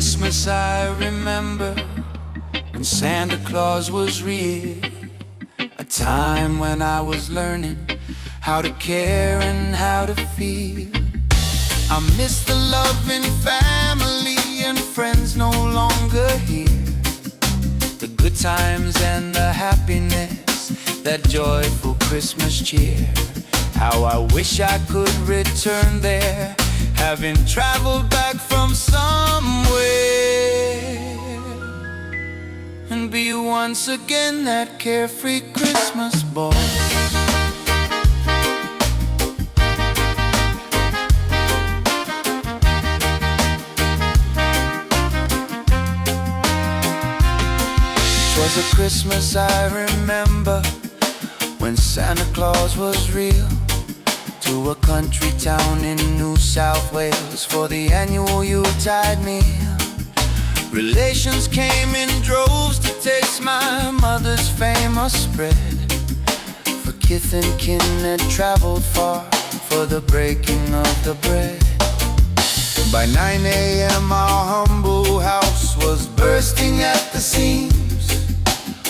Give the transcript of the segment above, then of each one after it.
Christmas I remember when Santa Claus was real, a time when I was learning how to care and how to feel. I miss the loving family and friends no longer here, the good times and the happiness, that joyful Christmas cheer. How I wish I could return there, having traveled back from somewhere, and be once again that carefree Christmas boy. It was a Christmas I remember when Santa Claus was real, to a country town in New South Wales for the annual Yuletide meal. Relations came in droves to taste my mother's famous spread, for kith and kin had traveled far for the breaking of the bread. By 9 a.m. our humble house was bursting at the seams,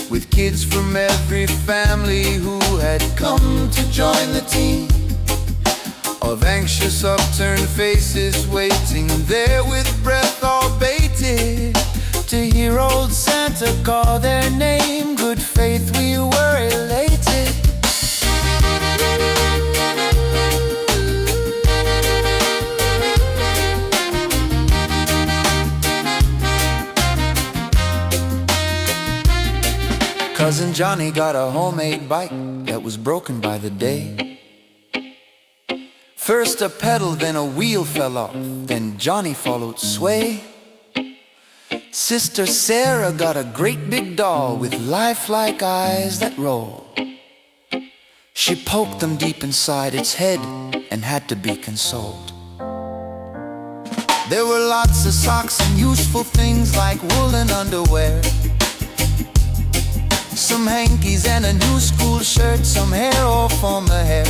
with kids from every family who had come to join the team, of anxious upturned faces waiting there with breath all bated, to hear old Santa call their name. Good faith, we were elated. Cousin Johnny got a homemade bike that was broken by the day. First a pedal, then a wheel fell off, then Johnny followed sway. Sister Sarah got a great big doll with lifelike eyes that roll. She poked them deep inside its head and had to be consoled. There were lots of socks and useful things like woolen underwear, some hankies and a new school shirt, some hair oil from the hair.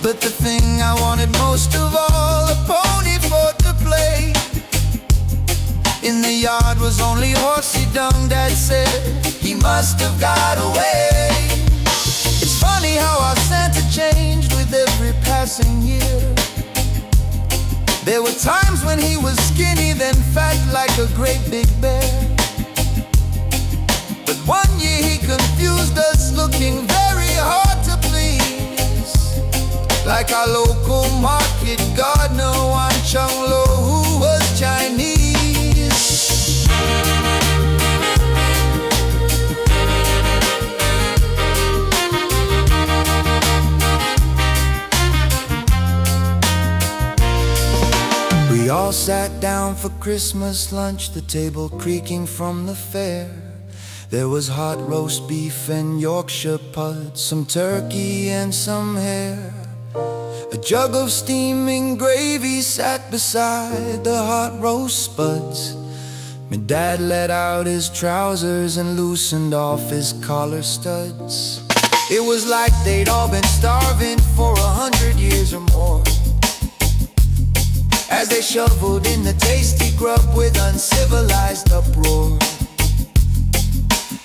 But the thing I wanted most of all, a pony for to play. In the yard was only horsey dung, Dad said he must have got away. It's funny how our Santa changed with every passing year. There were times when he was skinny, then fat like a great big bear. But one year he confused us, looking very hard to please, like our local market gardener Wan Chung Lo, who was Chinese. We all sat down for Christmas lunch, the table creaking from the fair. There was hot roast beef and Yorkshire puds, some turkey and some hare. A jug of steaming gravy sat beside the hot roast spuds. My dad let out his trousers and loosened off his collar studs. It was like they'd all been starving for 100 years or more, as they shoveled in the tasty grub with uncivilized uproar.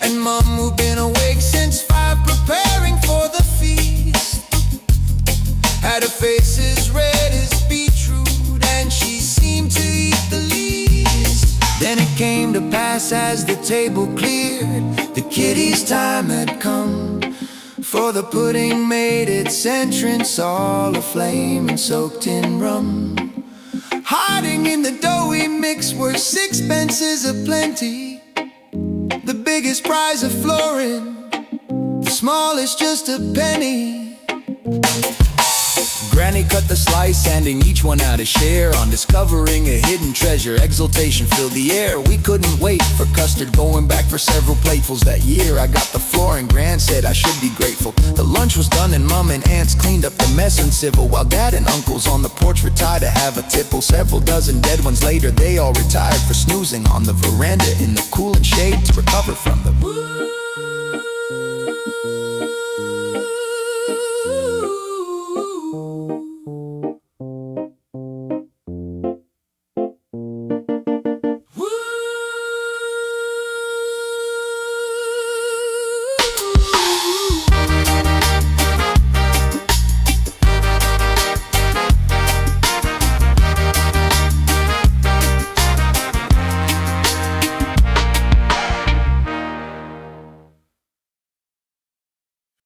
And Mum, who'd been awake since 5 preparing for the feast, had her face as red as beetroot and she seemed to eat the least. Then it came to pass as the table cleared, the kiddies' time had come, for the pudding made its entrance all aflame and soaked in rum. Hiding in the doughy mix were sixpences aplenty, the biggest prize a florin, the smallest just a penny. Granny cut the slice, handing each one out a share. On discovering a hidden treasure, exultation filled the air. We couldn't wait for custard, going back for several platefuls that year. I got the floor and Gran said I should be grateful. The lunch was done and Mum and Aunts cleaned up the mess and civil, while Dad and Uncles on the porch retired to have a tipple. Several dozen dead ones later, they all retired for snoozing on the veranda in the cool and shade to recover from